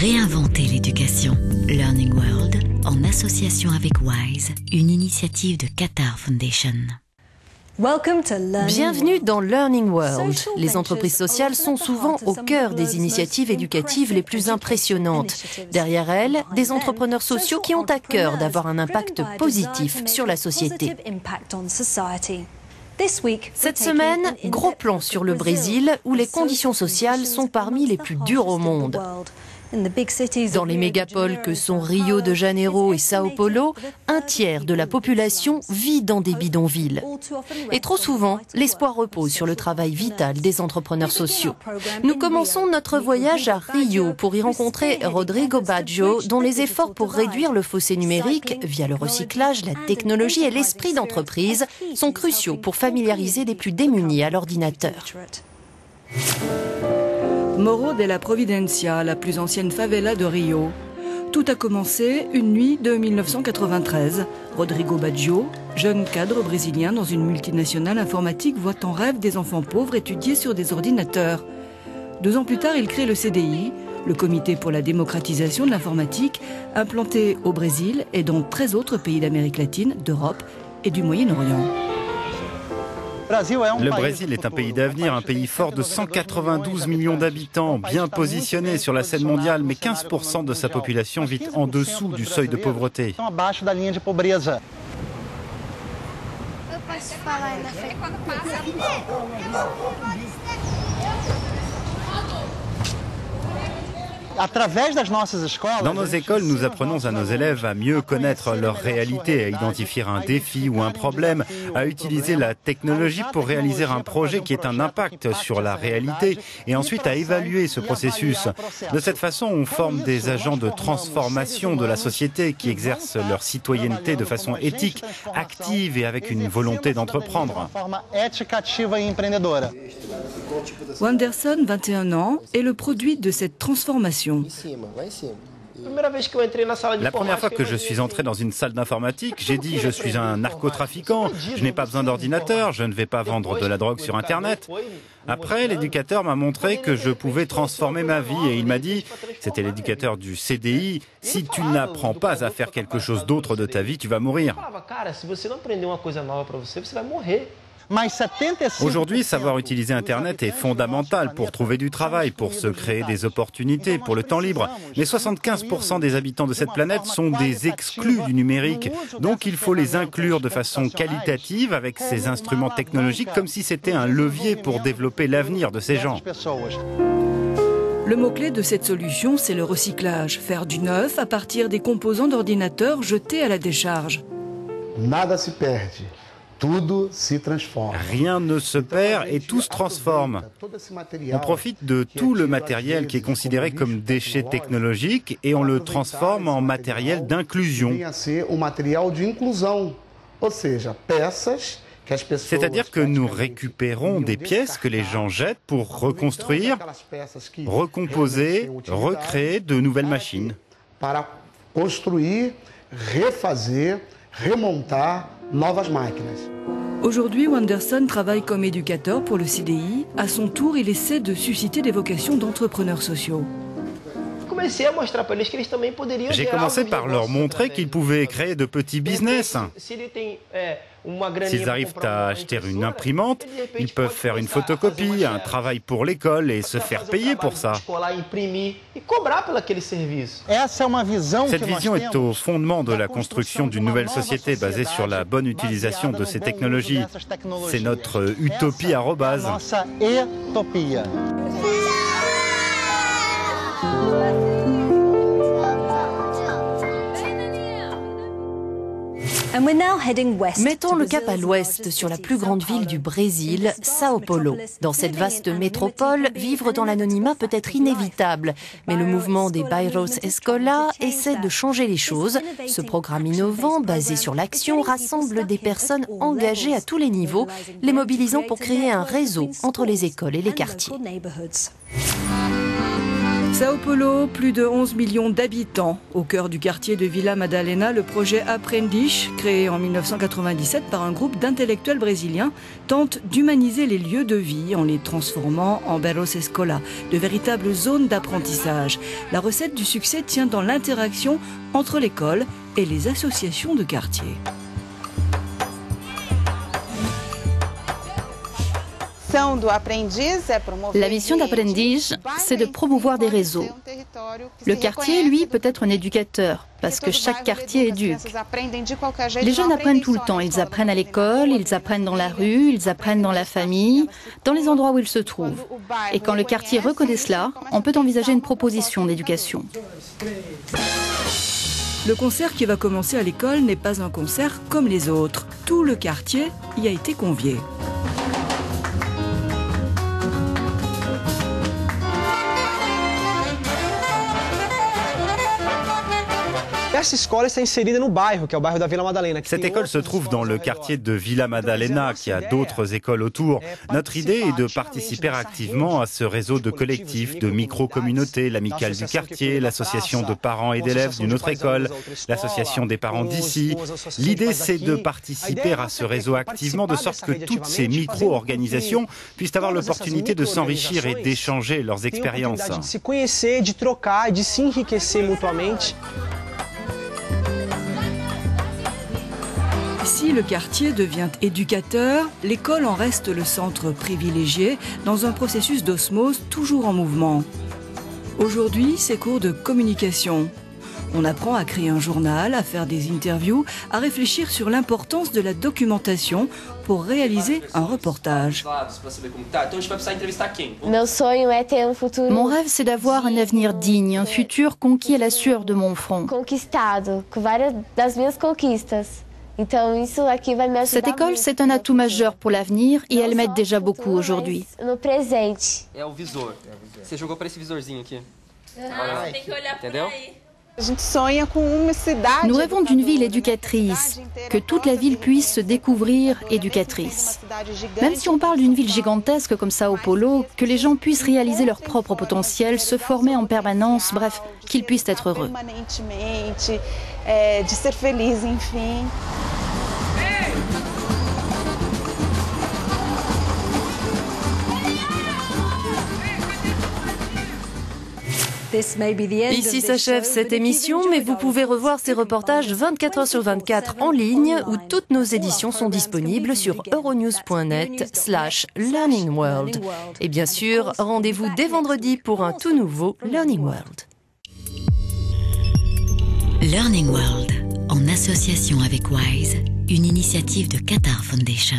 Réinventer l'éducation. Learning World, en association avec WISE, une initiative de Qatar Foundation. Bienvenue dans Learning World. Les entreprises sociales sont souvent au cœur des initiatives éducatives les plus impressionnantes. Derrière elles, des entrepreneurs sociaux qui ont à cœur d'avoir un impact positif sur la société. Cette semaine, gros plan sur le Brésil, où les conditions sociales sont parmi les plus dures au monde. Dans les mégapoles que sont Rio de Janeiro et Sao Paulo, un tiers de la population vit dans des bidonvilles. Et trop souvent, l'espoir repose sur le travail vital des entrepreneurs sociaux. Nous commençons notre voyage à Rio pour y rencontrer Rodrigo Baggio, dont les efforts pour réduire le fossé numérique, via le recyclage, la technologie et l'esprit d'entreprise, sont cruciaux pour familiariser les plus démunis à l'ordinateur. Morro de la Providencia, la plus ancienne favela de Rio. Tout a commencé une nuit de 1993. Rodrigo Baggio, jeune cadre brésilien dans une multinationale informatique, voit en rêve des enfants pauvres étudier sur des ordinateurs. 2 ans plus tard, il crée le CDI, le Comité pour la démocratisation de l'informatique, implanté au Brésil et dans 13 autres pays d'Amérique latine, d'Europe et du Moyen-Orient. Le Brésil est un pays d'avenir, un pays fort de 192 millions d'habitants, bien positionné sur la scène mondiale, mais 15% de sa population vit en dessous du seuil de pauvreté. Dans nos écoles, nous apprenons à nos élèves à mieux connaître leur réalité, à identifier un défi ou un problème, à utiliser la technologie pour réaliser un projet qui ait un impact sur la réalité et ensuite à évaluer ce processus. De cette façon, on forme des agents de transformation de la société qui exercent leur citoyenneté de façon éthique, active et avec une volonté d'entreprendre. Wanderson, 21 ans, est le produit de cette transformation. La première fois que je suis entré dans une salle d'informatique, j'ai dit « je suis un narcotrafiquant, je n'ai pas besoin d'ordinateur, je ne vais pas vendre de la drogue sur Internet ». Après, l'éducateur m'a montré que je pouvais transformer ma vie et il m'a dit, c'était l'éducateur du CDI, « si tu n'apprends pas à faire quelque chose d'autre de ta vie, tu vas mourir ». Aujourd'hui, savoir utiliser Internet est fondamental pour trouver du travail, pour se créer des opportunités, pour le temps libre. Mais 75% des habitants de cette planète sont des exclus du numérique. Donc il faut les inclure de façon qualitative avec ces instruments technologiques comme si c'était un levier pour développer l'avenir de ces gens. Le mot-clé de cette solution, c'est le recyclage. Faire du neuf à partir des composants d'ordinateur jetés à la décharge. Nada se perde. Rien ne se perd et tout se transforme. On profite de tout le matériel qui est considéré comme déchet technologique et on le transforme en matériel d'inclusion. C'est-à-dire que nous récupérons des pièces que les gens jettent pour reconstruire, recomposer, recréer de nouvelles machines. Para construir, refazer, remontar novas máquinas. Aujourd'hui, Wanderson travaille comme éducateur pour le CDI. À son tour, il essaie de susciter des vocations d'entrepreneurs sociaux. J'ai commencé par leur montrer qu'ils pouvaient créer de petits business. S'ils arrivent à acheter une imprimante, ils peuvent faire une photocopie, un travail pour l'école et se faire payer pour ça. Cette vision est au fondement de la construction d'une nouvelle société basée sur la bonne utilisation de ces technologies. C'est notre utopie arrobase. Mettons le cap à l'ouest, sur la plus grande ville du Brésil, Sao Paulo. Dans cette vaste métropole, vivre dans l'anonymat peut être inévitable. Mais le mouvement des Bairros Escola essaie de changer les choses. Ce programme innovant, basé sur l'action, rassemble des personnes engagées à tous les niveaux, les mobilisant pour créer un réseau entre les écoles et les quartiers. Sao Paulo, plus de 11 millions d'habitants. Au cœur du quartier de Vila Madalena, le projet Aprendiz, créé en 1997 par un groupe d'intellectuels brésiliens, tente d'humaniser les lieux de vie en les transformant en berros escola, de véritables zones d'apprentissage. La recette du succès tient dans l'interaction entre l'école et les associations de quartier. La mission d'Aprendiz, c'est de promouvoir des réseaux. Le quartier, lui, peut être un éducateur, parce que chaque quartier éduque. Les jeunes apprennent tout le temps. Ils apprennent à l'école, ils apprennent dans la rue, ils apprennent dans la famille, dans les endroits où ils se trouvent. Et quand le quartier reconnaît cela, on peut envisager une proposition d'éducation. Le concert qui va commencer à l'école n'est pas un concert comme les autres. Tout le quartier y a été convié. Cette école se trouve dans le quartier de Vila Madalena, qui a d'autres écoles autour. Notre idée est de participer activement à ce réseau de collectifs, de micro-communautés, l'amicale du quartier, l'association de parents et d'élèves d'une autre école, l'association des parents d'ici. L'idée, c'est de participer à ce réseau activement, de sorte que toutes ces micro-organisations puissent avoir l'opportunité de s'enrichir et d'échanger leurs expériences. Si le quartier devient éducateur, l'école en reste le centre privilégié dans un processus d'osmose toujours en mouvement. Aujourd'hui, c'est cours de communication. On apprend à créer un journal, à faire des interviews, à réfléchir sur l'importance de la documentation pour réaliser un reportage. Mon rêve, c'est d'avoir un avenir digne, un futur conquis à la sueur de mon front. Cette école, c'est un atout majeur pour l'avenir et elle m'aide déjà beaucoup aujourd'hui. Nous rêvons d'une ville éducatrice, que toute la ville puisse se découvrir éducatrice. Même si on parle d'une ville gigantesque comme Sao Paulo, que les gens puissent réaliser leur propre potentiel, se former en permanence, bref, qu'ils puissent être heureux. Ici s'achève cette émission, mais vous pouvez revoir ces reportages 24 heures sur 24 en ligne, où toutes nos éditions sont disponibles sur euronews.net/learningworld. Et bien sûr, rendez-vous dès vendredi pour un tout nouveau Learning World. Learning World, en association avec WISE, une initiative de Qatar Foundation.